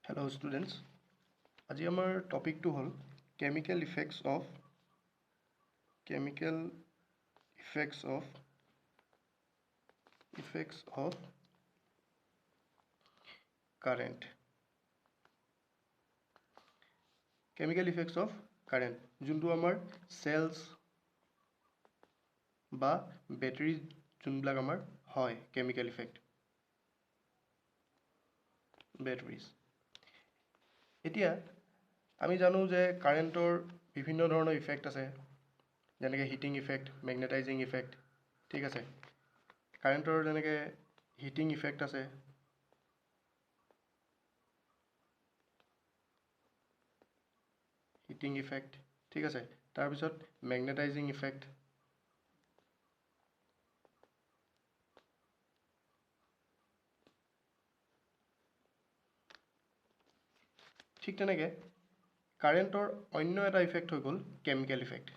Hello students. আজি আমাৰ টপিকটো হ'ল chemical effects of current. Chemical effects of current যোনটো আমাৰ cells বা battery যোনবিলাক আমাৰ হয় chemical effect batteries. এতিয়া আমি জানো যে কাৰেণ্টৰ বিভিন্ন ধৰণৰ ইফেক্ট আছে যেনেকৈ হিটিং ইফেক্ট মেগনেটাইজিং ইফেক্ট ঠিক আছে কাৰেণ্টৰ যেনেকৈ হিটিং ইফেক্ট আছে হিটিং ইফেক্ট ঠিক আছে তাৰপিছত মেগনেটাইজিং ইফেক্ট ঠিক তেনেকৈ কাৰেণ্টৰ অন্য এটা ইফেক্ট হৈ গ'ল কেমিকেল ইফেক্ট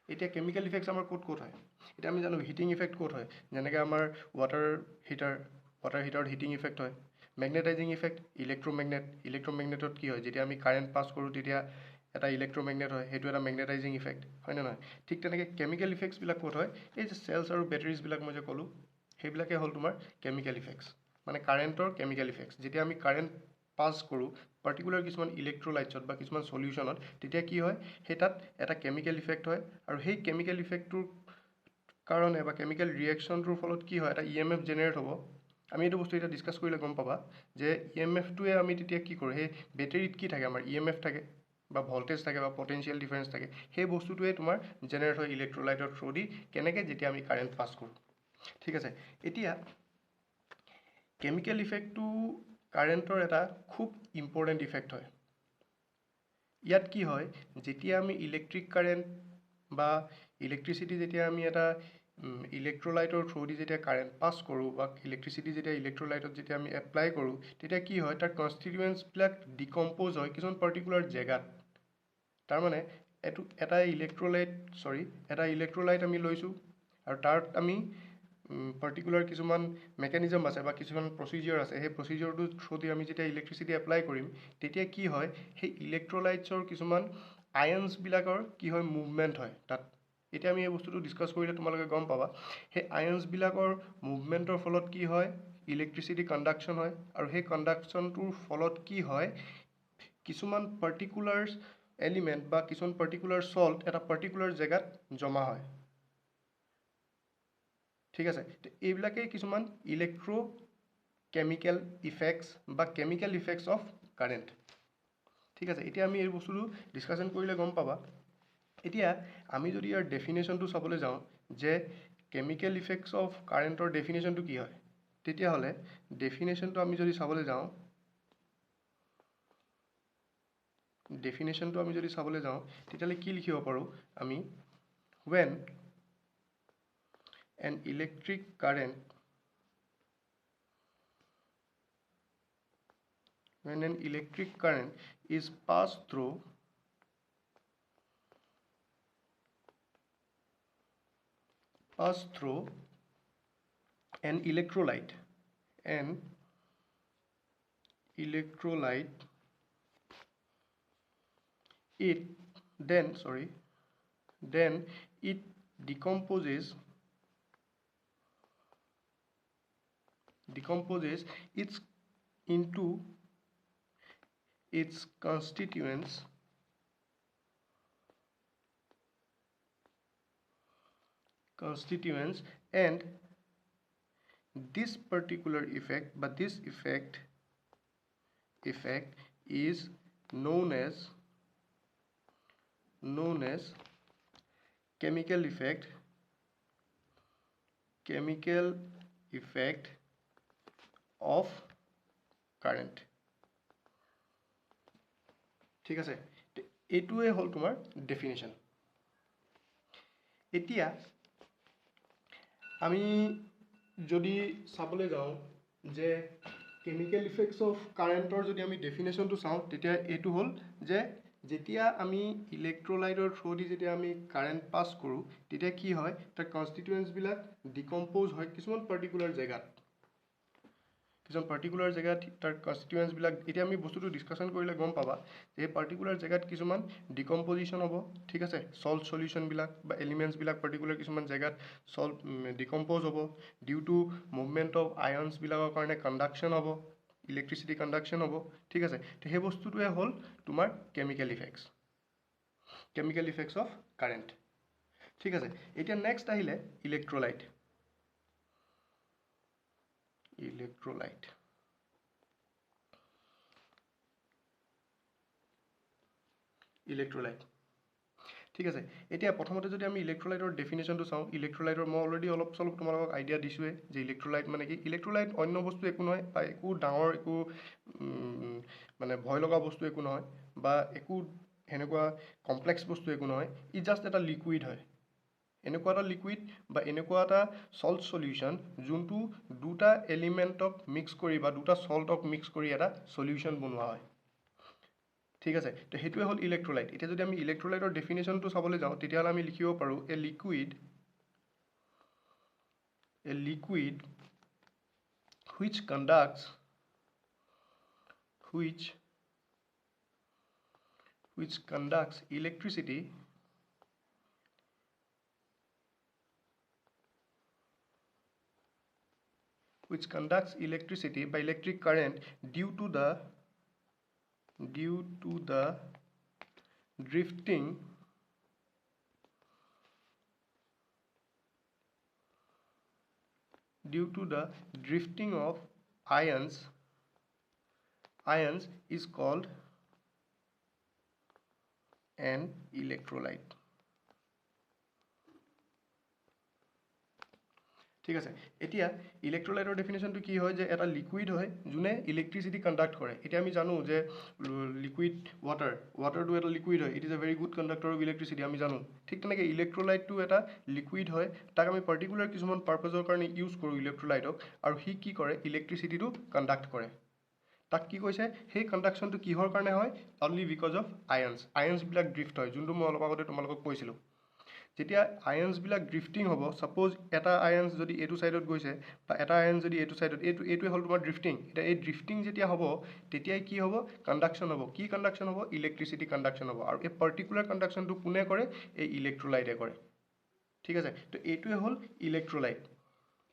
এতিয়া কেমিকেল ইফেক্টছ আমাৰ ক'ত হয় এতিয়া আমি জানো হিটিং ইফেক্ট ক'ত হয় যেনেকৈ আমাৰ ৱাটাৰ হিটাৰত হিটিং ইফেক্ট হয় মেগনেটাইজিং ইফেক্ট ইলেক্ট্ৰমেগনেটত কি হয় যেতিয়া আমি কাৰেণ্ট পাছ কৰোঁ তেতিয়া এটা ইলেক্ট্ৰমেগনেট হয় সেইটো এটা মেগনেটাইজিং ইফেক্ট হয় নে নহয় ঠিক তেনেকৈ কেমিকেল ইফেক্টছবিলাক ক'ত হয় এই যে চেলছ আৰু বেটাৰিজবিলাক মই যে ক'লোঁ সেইবিলাকে হ'ল তোমাৰ কেমিকেল ইফেক্টছ মানে কাৰেণ্টৰ কেমিকেল ইফেক্টছ যেতিয়া আমি কাৰেণ্ট পাছ কৰোঁ পাৰ্টিকুলাৰ কিছুমান ইলেক্ট্ৰলাইটছত বা কিছুমান সলিউশ্যনত তেতিয়া কি হয় সেই তাত এটা কেমিকেল ইফেক্ট হয় আৰু সেই কেমিকেল ইফেক্টটোৰ কাৰণে বা কেমিকেল ৰিয়েকশ্যনটোৰ ফলত কি হয় এটা EMF জেনেৰেট হ'ব আমি এইটো বস্তু এতিয়া ডিছকাছ কৰিলে গম পাবা যে EMFটোৱে আমি তেতিয়া কি কৰোঁ সেই বেটেৰীত কি থাকে আমাৰ EMF থাকে বা ভল্টেজ থাকে বা পটেনচিয়েল ডিফাৰেঞ্চ থাকে সেই বস্তুটোৱে তোমাৰ জেনেৰেট হয় ইলেক্ট্ৰলাইটৰ থ্ৰু দি কেনেকৈ যেতিয়া আমি কাৰেণ্ট পাছ কৰোঁ ঠিক আছে এতিয়া কেমিকেল ইফেক্টটো কাৰেণ্টৰ এটা খুব ইম্পৰ্টেণ্ট ইফেক্ট হয় ইয়াত কি হয় যেতিয়া আমি ইলেক্ট্ৰিক কাৰেণ্ট বা ইলেক্ট্ৰিচিটি যেতিয়া আমি এটা ইলেক্ট্ৰলাইটৰ থ্ৰু দি যেতিয়া কাৰেণ্ট পাছ কৰোঁ বা ইলেক্ট্ৰিচিটি যেতিয়া ইলেক্ট্ৰলাইটত যেতিয়া আমি এপ্লাই কৰোঁ তেতিয়া কি হয় তাৰ কনষ্টিটুৱেণ্টছবিলাক ডিকম্প'জ হয় কিছুমান পাৰ্টিকুলাৰ জেগাত তাৰমানে এটা ইলেক্ট্ৰলাইট আমি লৈছোঁ আৰু তাত আমি পাৰ্টিকুলাৰ কিছুমান মেকানিজম আছে বা কিছুমান প্ৰচিজিঅৰ আছে সেই প্ৰচিজিঅৰটোৰ থ্ৰু দি আমি যেতিয়া ইলেক্ট্ৰিচিটি এপ্লাই কৰিম তেতিয়া কি হয় সেই ইলেক্ট্ৰলাইটছৰ কিছুমান আয়ন্সবিলাকৰ কি হয় মুভমেণ্ট হয় তাত এতিয়া আমি এই বস্তুটো ডিছকাছ কৰিলে তোমালোকে গম পাবা সেই আয়ন্সবিলাকৰ মুভমেণ্টৰ ফলত কি হয় ইলেক্ট্ৰিচিটি কণ্ডাকশ্যন হয় আৰু সেই কণ্ডাকশ্যনটোৰ ফলত কি হয় কিছুমান পাৰ্টিকুলাৰ এলিমেণ্ট বা কিছুমান পাৰ্টিকুলাৰ চল্ট এটা পাৰ্টিকুলাৰ জেগাত জমা হয় ঠিক আছে এইবিলাকেই কিছুমান ইলেক্ট্ৰকেমিকেল ইফেক্টছ বা কেমিকেল ইফেক্টছ অফ কাৰেণ্ট ঠিক আছে এতিয়া আমি এই বস্তুটো ডিছকাশ্যন কৰিলে গম পাবা এতিয়া আমি যদি ইয়াৰ ডেফিনেশ্যনটো চাবলৈ যাওঁ যে কেমিকেল ইফেক্টছ অফ কাৰেণ্টৰ ডেফিনেশ্যনটো কি হয় তেতিয়াহ'লে ডেফিনেশ্যনটো আমি যদি চাবলৈ যাওঁ তেতিয়াহ'লে কি লিখিব পাৰোঁ আমি when an electric current is passed through an electrolyte then it decomposes its into its constituents and this particular effect but this effect is known as chemical effect of current ঠিক আছে এইটোৱে হ'ল তোমাৰ ডেফিনেশ্যন এতিয়া আমি যদি চাবলৈ যাওঁ যে কেমিকেল ইফেক্টছ অফ কাৰেণ্টৰ যদি আমি ডেফিনেশ্যনটো চাওঁ তেতিয়া এইটো হ'ল যে যেতিয়া আমি ইলেক্ট্ৰোলাইটৰ থ্ৰুদি যেতিয়া আমি কাৰেণ্ট পাছ কৰোঁ তেতিয়া কি হয় তাৰ কনষ্টিটুৱেন্টছবিলাক ডিকম্প'জ হয় কিছুমান পাৰ্টিকুলাৰ জেগাত তাৰ কনষ্টিটুৱেন্টছবিলাক এতিয়া আমি বস্তুটো ডিছকাশ্যন কৰিলে গম পাবা যে এই পাৰ্টিকুলাৰ জেগাত কিছুমান ডিকম্প'জিশ্যন হ'ব ঠিক আছে সল্ট সলিউশ্যনবিলাক বা এলিমেণ্টছবিলাক পাৰ্টিকুলাৰ কিছুমান জেগাত ডিকম্প'জ হ'ব ডিউ টু মুভমেণ্ট অফ আয়নছবিলাকৰ কাৰণে কণ্ডাকশ্যন হ'ব ইলেক্ট্ৰিচিটি কণ্ডাকশ্যন হ'ব ঠিক আছে তো সেই বস্তুটোৱে হ'ল তোমাৰ কেমিকেল ইফেক্টছ অফ কাৰেণ্ট ঠিক আছে এতিয়া নেক্সট আহিলে ইলেক্ট্ৰোলাইট ঠিক আছে এতিয়া প্ৰথমতে যদি আমি ইলেক্ট্ৰোলাইটৰ ডেফিনেশ্যনটো চাওঁ ইলেক্ট্ৰোলাইটৰ মই অলৰেডি অলপ চলপ তোমালোকক আইডিয়া দিছোঁৱে যে ইলেক্ট্ৰোলাইট মানে কি ইলেক্ট্ৰোলাইট অন্য বস্তু একো নহয় বা একো ডাঙৰ একো মানে ভয় লগা বস্তু একো নহয় বা একো সেনেকুৱা কমপ্লেক্স বস্তু একো নহয় ই জাষ্ট এটা লিকুইড হয় এনেকুৱা এটা লিকুইড বা এনেকুৱা এটা সল্ট সলিউশ্যন যোনটো দুটা এলিমেণ্টক মিক্স কৰি বা দুটা সল্টক মিক্স কৰি এটা সলিউশ্যন বনোৱা হয় ঠিক আছে তো সেইটোৱে হ'ল ইলেক্ট্ৰোলাইট এতিয়া যদি আমি ইলেক্ট্ৰোলাইটৰ ডেফিনেশ্যনটো চাবলৈ যাওঁ তেতিয়াহ'লে আমি লিখিব পাৰোঁ a liquid which conducts electricity by electric current due to the drifting of ions is called an electrolyte ঠিক আছে এতিয়া ইলেক্ট্ৰোলাইটৰ ডেফিনেশ্যনটো কি হয় যে এটা লিকুইড হয় যোনে ইলেক্ট্ৰিচিটি কণ্ডাক্ট কৰে এতিয়া আমি জানো যে লিকুইড ৱাটাৰটো এটা লিকুইড হয় it is a very good conductor of electricity আমি জানো ঠিক তেনেকৈ ইলেক্ট্ৰোলাইটটো এটা লিকুইড হয় তাক আমি পাৰ্টিকুলাৰ কিছুমান পাৰ্পাছৰ কাৰণে ইউজ কৰোঁ ইলেক্ট্ৰোলাইটক আৰু সি কি কৰে ইলেক্ট্ৰিচিটিটো কণ্ডাক্ট কৰে তাক কি কৈছে সেই কণ্ডাকশ্যনটো কিহৰ কাৰণে হয় অনলি বিকজ অফ আয়নছবিলাক ড্ৰিফ্ট হয় যোনটো মই অলপ আগতে তোমালোকক কৈছিলোঁ যেতিয়া আয়নছবিলাক ড্ৰিফটিং হ'ব ছাপ'জ এটা আয়নছ যদি এইটো ছাইডত গৈছে বা এটা আয়ন যদি এইটো ছাইডত এইটোৱে হ'ল তোমাৰ ড্ৰিফটিং এতিয়া এই ড্ৰিফটিং যেতিয়া হ'ব তেতিয়াই কি হ'ব কণ্ডাকশ্যন হ'ব কি কণ্ডাকশ্যন হ'ব ইলেক্ট্ৰিচিটি কণ্ডাকশ্যন হ'ব আৰু এই পাৰ্টিকুলাৰ কণ্ডাকশ্যনটো কোনে কৰে এই ইলেক্ট্ৰোলাইটে কৰে ঠিক আছে তো এইটোৱে হ'ল ইলেক্ট্ৰোলাইট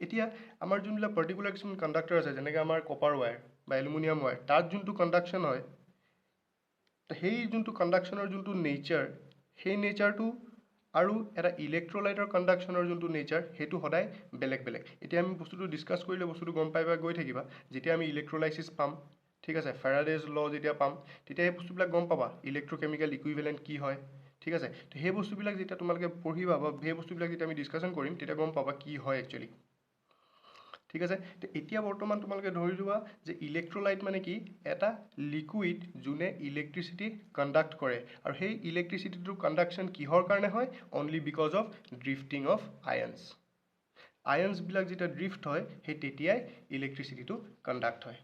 এতিয়া আমাৰ যোনবিলাক পাৰ্টিকুলাৰ কিছুমান কণ্ডাক্টৰ আছে যেনেকৈ আমাৰ কপাৰ ৱায়াৰ বা এলুমিনিয়াম ৱায়াৰ তাত যোনটো কণ্ডাকশ্যন হয় সেই যোনটো কণ্ডাকশ্যনৰ যোনটো নেচাৰ সেই নেচাৰটো আৰু এটা ইলেক্ট্ৰোলাইটৰ কণ্ডাকশ্যনৰ যোনটো নেচাৰ সেইটো সদায় বেলেগ এতিয়া আমি বস্তুটো ডিছকাছ কৰিলে বস্তুটো গম পাই গৈ থাকিবা যেতিয়া আমি ইলেক্ট্ৰোলাইচিছ পাম ঠিক আছে ফেৰাডেজ ল যেতিয়া পাম তেতিয়া সেই বস্তুবিলাক গম পাবা ইলেক্ট্ৰকেমিকেল ইকুইভেলেণ্ট কি হয় ঠিক আছে তো সেই বস্তুবিলাক যেতিয়া তোমালোকে পঢ়িবা বা সেই বস্তুবিলাক যেতিয়া আমি ডিছকাশ্যন কৰিম তেতিয়া গম পাবা কি হয় একচুৱেলি ঠিক আছে তো এতিয়া বৰ্তমান তোমালোকে ধৰি লোৱা যে ইলেক্ট্ৰোলাইট মানে কি এটা লিকুইড যোনে ইলেক্ট্ৰিচিটি কণ্ডাক্ট কৰে আৰু সেই ইলেক্ট্ৰিচিটিটোৰ কণ্ডাকশ্যন কিহৰ কাৰণে হয় অনলি বিকজ অফ ড্ৰিফটিং অফ আয়নছবিলাক যেতিয়া ড্ৰিফ্ট হয় সেই তেতিয়াই ইলেক্ট্ৰিচিটিটো কণ্ডাক্ট হয়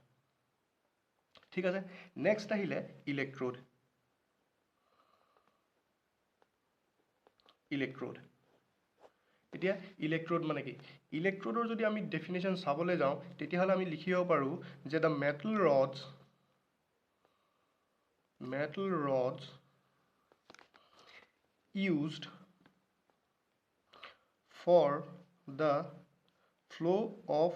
ঠিক আছে নেক্সট আহিলে ইলেক্ট্ৰোড এতিয়া ইলেক্ট্ৰোড মানে কি ইলেক্ট্ৰোডৰ যদি আমি ডেফিনেশ্যন চাবলৈ যাওঁ তেতিয়াহ'লে আমি লিখিব পাৰোঁ যে the metal rods used for the flow of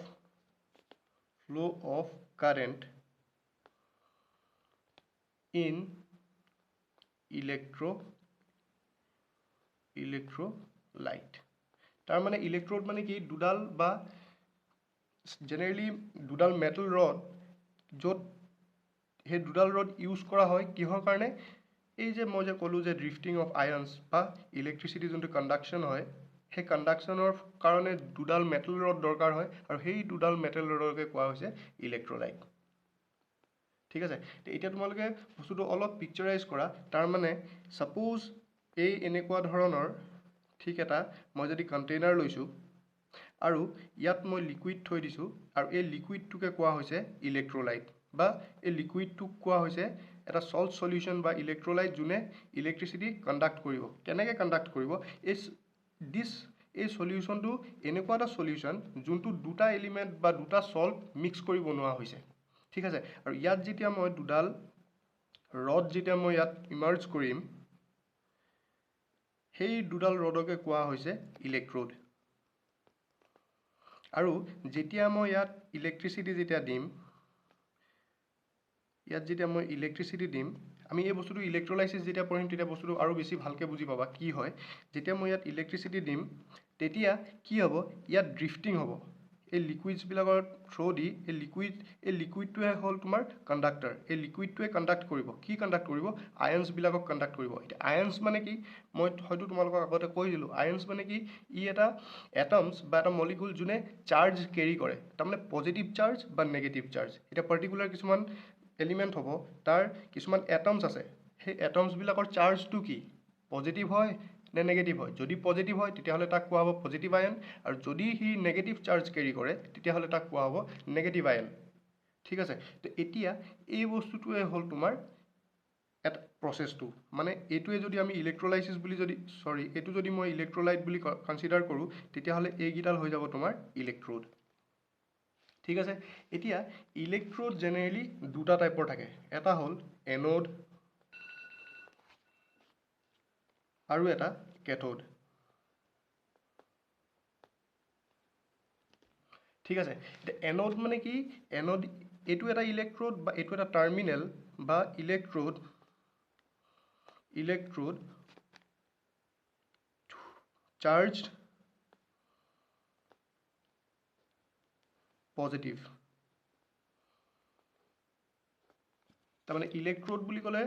current in electrolyte তাৰ মানে ইলেক্ট্ৰোড মানে কি দুডাল বা জেনেৰেলি দুডাল মেটেল ৰড য'ত সেই দুডাল ৰড ইউজ কৰা হয় কিহৰ কাৰণে এই যে মই যে ক'লোঁ যে ড্ৰিফটিং অফ আয়নছ বা ইলেক্ট্ৰিচিটি যোনটো কণ্ডাকশ্যন হয় সেই কণ্ডাকশ্যনৰ কাৰণে দুডাল মেটেল ৰড দৰকাৰ হয় আৰু সেই দুডাল মেটেল ৰডকে কোৱা হৈছে ইলেক্ট্ৰোলাইট ঠিক আছে তো এতিয়া তোমালোকে বস্তুটো অলপ পিকচাৰাইজ কৰা তাৰমানে ছাপ'জ এই এনেকুৱা ধৰণৰ ঠিক এটা মই যদি কণ্টেইনাৰ লৈছোঁ আৰু ইয়াত মই লিকুইড থৈ দিছোঁ আৰু এই লিকুইডটোকে কোৱা হৈছে ইলেক্ট্ৰোলাইট বা এই লিকুইডটোক কোৱা হৈছে এটা সল্ট সলিউশন বা ইলেক্ট্ৰোলাইট যোনে ইলেক্ট্ৰিচিটি কণ্ডাক্ট কৰিব কেনেকৈ কণ্ডাক্ট কৰিব এই সলিউশনটো এনেকুৱা এটা সলিউশন যোনটো দুটা এলিমেন্ট বা দুটা সল্ট মিক্স কৰি বনোৱা হৈছে ঠিক আছে আৰু ইয়াত যেতিয়া মই দুডাল ৰড যেতিয়া মই ইয়াত ইমাৰ্জ কৰিম সেই দুডাল ৰডকে কোৱা হৈছে ইলেক্ট্ৰোড আৰু যেতিয়া মই ইয়াত ইলেক্ট্ৰিচিটি যেতিয়া দিম ইয়াত যেতিয়া মই ইলেক্ট্ৰিচিটি দিম আমি এই বস্তুটো ইলেক্ট্ৰোলাইসিস যেতিয়া পঢ়িম তেতিয়া বস্তুটো আৰু বেছি ভালকে বুজি পাবা কি হয় যেতিয়া মই ইয়াত ইলেক্ট্ৰিচিটি দিম তেতিয়া কি হ'ব ইয়াত ড্ৰিফটিং হ'ব এই লিকুইডছ বিলাকৰ থ্ৰু দি এই লিকুইডটোৱে হ'ল তোমাৰ কণ্ডাক্টৰ এই লিকুইডটোৱে কণ্ডাক্ট কৰিব কি কণ্ডাক্ট কৰিব আয়ন্স বিলাকক কণ্ডাক্ট কৰিব এতিয়া আয়ন্স মানে কি মই হয়তো তোমালোকক আগতে কৈ দিলোঁ আয়ন্স মানে কি ই এটা এটমছ বা এটা মলিকুল যোনে চাৰ্জ কেৰি কৰে তাৰমানে পজিটিভ চাৰ্জ বা নেগেটিভ চাৰ্জ এটা পাৰ্টিকুলাৰ কিছুমান এলিমেন্ট হ'ব তাৰ কিছুমান এটমছ আছে সেই এটমছ বিলাকৰ চাৰ্জটো কি পজিটিভ হয় নে নেগেটিভ হয় যদি পজিটিভ হয় তেতিয়াহ'লে তাক কোৱা হ'ব পজিটিভ আয়ন আৰু যদি হি নেগেটিভ চাৰ্জ কেৰি কৰে তেতিয়াহ'লে তাক কোৱা হ'ব নেগেটিভ আয়ন ঠিক আছে তো এতিয়া এই বস্তুটোৱে হ'ল তোমাৰ এটা প্ৰসেসটো মানে এইটোৱে যদি আমি ইলেক্ট্ৰোলাইসিস বুলি যদি এইটো যদি মই ইলেক্ট্ৰোলাইট বুলি কনসিডাৰ কৰোঁ তেতিয়াহ'লে এইগিটাল হৈ যাব তোমাৰ ইলেক্ট্ৰোড ঠিক আছে এতিয়া ইলেক্ট্ৰোড জেনেৰেলি দুটা টাইপৰ থাকে এটা হ'ল এনোড আৰু এটা কেথোড ঠিক আছে এনোড মানে কি এনোড এইটো এটা ইলেক্ট্ৰোড বা এইটো এটা টাৰ্মিনেল বা ইলেক্ট্ৰোড চাৰ্জড পজিটিভ তাৰমানে ইলেক্ট্ৰোড বুলি ক'লে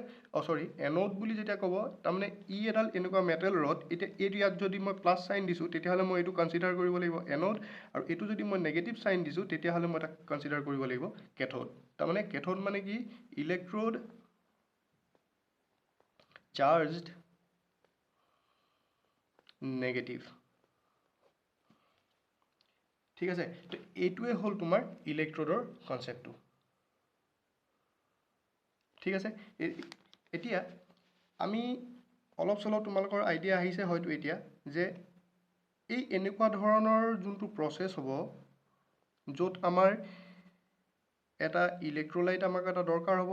এনোড বুলি যেতিয়া ক'ব তাৰমানে ই এডাল এনেকুৱা মেটেল ৰড এতিয়া এইটো ইয়াত যদি মই প্লাছ চাইন দিছোঁ তেতিয়াহ'লে মই এইটো কনচিডাৰ কৰিব লাগিব এনোড আৰু এইটো যদি মই নেগেটিভ চাইন দিছোঁ তেতিয়াহ'লে মই তাক কনচিডাৰ কৰিব লাগিব কেথোড তাৰমানে কেথোড মানে কি ইলেক্ট্ৰোড চাৰ্জড নেগেটিভ ঠিক আছে তো এইটোৱে হ'ল তোমাৰ ইলেক্ট্ৰোডৰ কনসেপ্টটো ঠিক আছে এতিয়া আমি অলপ চলপ তোমালোকৰ আইডিয়া আহিছে হয়তো এতিয়া যে এই এনেকুৱা ধৰণৰ যোনটো প্ৰসেস হ'ব য'ত আমাৰ এটা ইলেক্ট্ৰোলাইট আমাক এটা দৰকাৰ হ'ব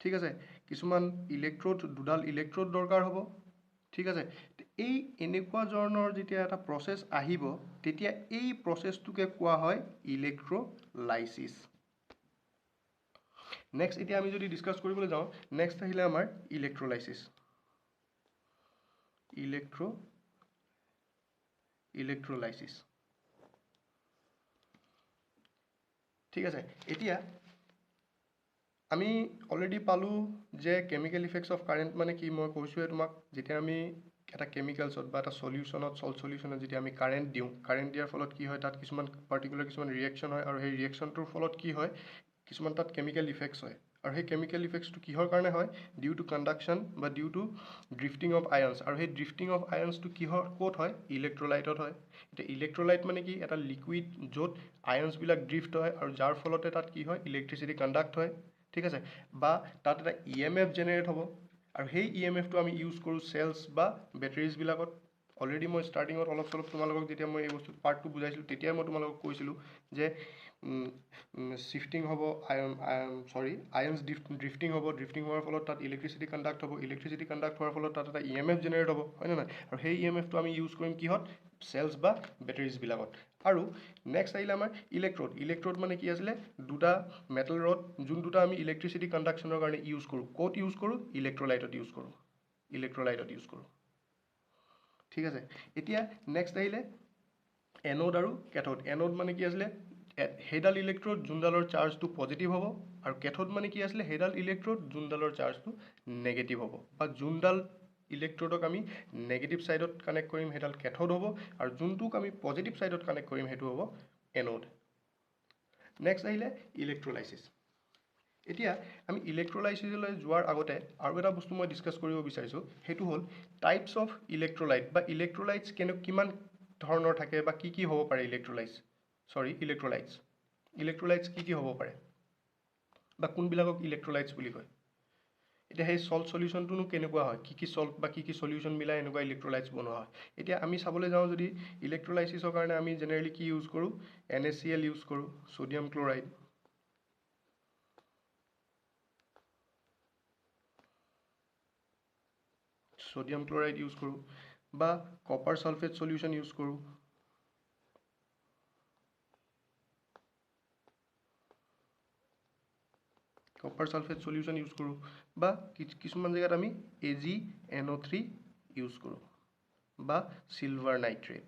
ঠিক আছে কিছুমান ইলেক্ট্ৰোড দুডাল ইলেক্ট্ৰোড দৰকাৰ হ'ব ঠিক আছে এই এনেকুৱা ধৰণৰ যেতিয়া এটা প্ৰসেস আহিব তেতিয়া এই প্ৰসেসটোকে কোৱা হয় ইলেক্ট্ৰোলাইসিস নেক্সট এতিয়া আমি যদি ডিসকাস কৰিবলৈ যাওঁ নেক্সট আহিলে আমাৰ ইলেক্ট্ৰোলাইসিস ঠিক আছে এতিয়া আমি অলৰেডি পালো যে কেমিক্যাল ইফেক্টস অফ কাৰেন্ট মানে কি মই কৈছোৱে তোমাক যেতিয়া আমি এটা কেমিক্যালছত বা এটা সলিউশনত সল্ট সলিউশনত যেতিয়া আমি কারেন্ট দিয়াৰ ফলত কি হয় তাত কিছুমান পাৰ্টিকুলাৰ কিছুমান ৰিয়েকশন হয় আৰু সেই ৰিয়েকশনটোৰ ফলত কি হয় কিছুমান তাত কেমিক্যাল ইফেক্টস হয় আৰু সেই কেমিক্যাল ইফেক্টসটো কিহৰ কাৰণে হয় ডিউ টু কণ্ডাকশন বা ডিউ টু ড্ৰিফটিং অফ আয়ন্স আৰু সেই ড্ৰিফটিং অফ আয়ন্সটো কিহৰ ক'ত হয় ইলেক্ট্ৰোলাইটত হয় এতিয়া ইলেক্ট্ৰোলাইট মানে কি এটা লিকুইড য'ত আয়ন্সবিলাক ড্ৰিফট হয় আৰু যাৰ ফলতে তাত কি হয় ইলেক্ট্ৰিচিটি কণ্ডাক্ট হয় ঠিক আছে বা তাত এটা ইএমএফ জেনেৰেট হ'ব আৰু সেই ইএমএফটো আমি ইউজ কৰোঁ চেলছ বা বেটাৰিজবিলাকত অলৰেডি মই ষ্টাৰ্টিঙত অলপ চলপ তোমালোকক যেতিয়া মই এই বস্তু পাৰ্টটো বুজাইছিলোঁ তেতিয়াই মই তোমালোকক কৈছিলোঁ যে শিফটিং হ'ব আয়ন্স ড্ৰিফটিং হ'ব ড্ৰিফটিং হোৱাৰ ফলত তাত ইলেক্ট্ৰিচিটি কণ্ডাক্ট হ'ব ইলেক্ট্ৰিচিটি কণ্ডাক্ট হোৱাৰ ফলত তাত এটা ইএমএফ জেনেৰেট হ'ব হয় নে নহয় আৰু সেই ইএমএফটো আমি ইউজ কৰিম কিহত চেলছ বা বেটাৰিজবিলাকত আৰু নেক্সট আহিলে আমাৰ ইলেক্ট্ৰোড মানে কি আছিলে দুটা মেটেল ৰড যোন দুটা আমি ইলেক্ট্ৰিচিটি কণ্ডাকশ্যনৰ কাৰণে ইউজ কৰোঁ ক'ত ইউজ কৰোঁ ইলেক্ট্ৰোলাইটত ইউজ কৰোঁ ঠিক আছে এতিয়া নেক্সট আহিলে এনোড আৰু কেথোড এনোড মানে কি আছিলে সেইডাল ইলেক্ট্ৰোড যোনডালৰ চাৰ্জটো পজিটিভ হ'ব আৰু কেথোড মানে কি আছিলে সেইডাল ইলেক্ট্ৰোড যোনডালৰ চাৰ্জটো নেগেটিভ হ'ব বা যোনডাল ইলেক্ট্ৰোডক আমি নেগেটিভ সাইডত কানেক্ট কৰিম সেইডাল কেথোড হ'ব আৰু যোনটোক আমি পজিটিভ সাইডত কানেক্ট কৰিম সেইটো হ'ব এনোড নেক্সট আহিলে ইলেক্ট্ৰোলাইসিস এতিয়া আমি ইলেক্ট্ৰোলাইসিসলৈ যোৱাৰ আগতে আৰু এটা বস্তু মই ডিসকাস কৰিব বিচাৰিছোঁ সেইটো হ'ল টাইপছ অফ ইলেক্ট্ৰোলাইট বা ইলেক্ট্ৰোলাইটছ কিমান ধৰণৰ থাকে বা কি হ'ব পাৰে ইলেক্ট্ৰোলাইটছ কি হ'ব পাৰে বা কোনবিলাকক ইলেক্ট্ৰোলাইটছ বুলি কয় এতিয়া সেই সল্ট সলিউশ্যনটোনো কেনেকুৱা হয়, কি সল্ট বা কি সলিউশ্যন মিলাই এনেকুৱা ইলেক্ট্ৰলাইটছ বনোৱা হয়। এতিয়া আমি চাবলৈ যাওঁ যদি ইলেক্ট্ৰলাইচিছৰ কাৰণে আমি জেনেৰেলি কি ইউজ কৰোঁ, NaCl ইউজ কৰোঁ, ছ'ডিয়াম ক্লৰাইড, ইউজ কৰোঁ, বা কপাৰ ছালফেট সলিউশ্যন ইউজ কৰোঁ, বা কিছুমান জেগাত আমি AgNO3 ইউজ কৰোঁ বা চিলভাৰ নাইট্ৰেট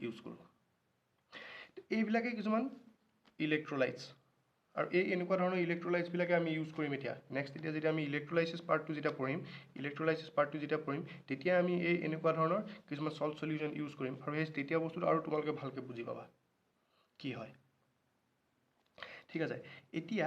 ইউজ কৰোঁ। এইবিলাকে কিছুমান ইলেক্ট্ৰলাইটছ, আৰু এনেকুৱা ধৰণৰ ইলেক্ট্ৰলাইটছবিলাকে আমি ইউজ কৰিম এতিয়া। নেক্সট যেতিয়া আমি ইলেক্ট্ৰলাইচিছ পাৰ্টটো যেতিয়া পঢ়িম, তেতিয়া আমি এনেকুৱা ধৰণৰ কিছুমান সল্ট সলিউশ্যন ইউজ কৰিম, আৰু সেই তেতিয়া বস্তুটো আৰু তোমালোকে ভালকৈ বুজি পাবা কি হয়। ঠিক আছে, এতিয়া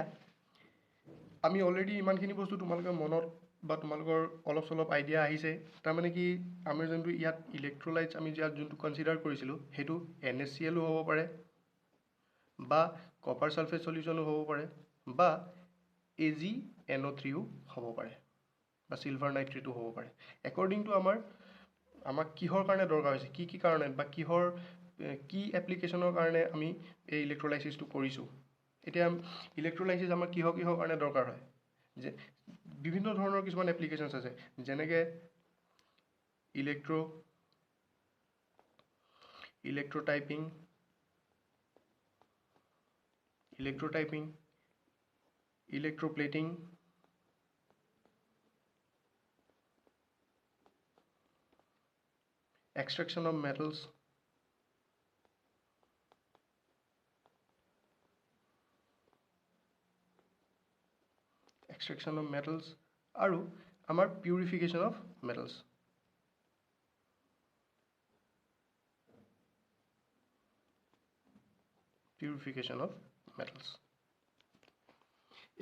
আমি অলৰেডি ইমানখিনি বস্তু তোমালোকৰ মনত বা তোমালোকৰ অলপ চলপ আইডিয়া আহিছে। তাৰমানে কি, আমি যোনটো ইয়াত ইলেক্ট্ৰলাইটছ আমি ইয়াত যোনটো কনচিডাৰ কৰিছিলোঁ সেইটো NaClও হ'ব পাৰে, বা কপাৰ ছালফেট সলিউশ্যনো হ'ব পাৰে, বা AgNO3ও হ'ব পাৰে, বা চিলভাৰ নাইট্ৰেটো হ'ব পাৰে। একৰ্ডিং টু আমাক কিহৰ কাৰণে দৰকাৰ হৈছে, কি কাৰণে বা কি এপ্লিকেশ্যনৰ কাৰণে আমি এই ইলেক্ট্ৰলাইচিছটো কৰিছোঁ। এতিয়া ইলেক্ট্ৰলাইচিছ আমাৰ কিহৰ কাৰণে দৰকাৰ হয়, যে বিভিন্ন ধৰণৰ কিছুমান এপ্লিকেশ্যনছ আছে, যেনেকৈ ইলেক্ট্ৰটাইপিং, ইলেক্ট্ৰপ্লেটিং, extraction of metals, আৰু আমাৰ পিউৰিফিকেশ্যন অফ মেটেলছ।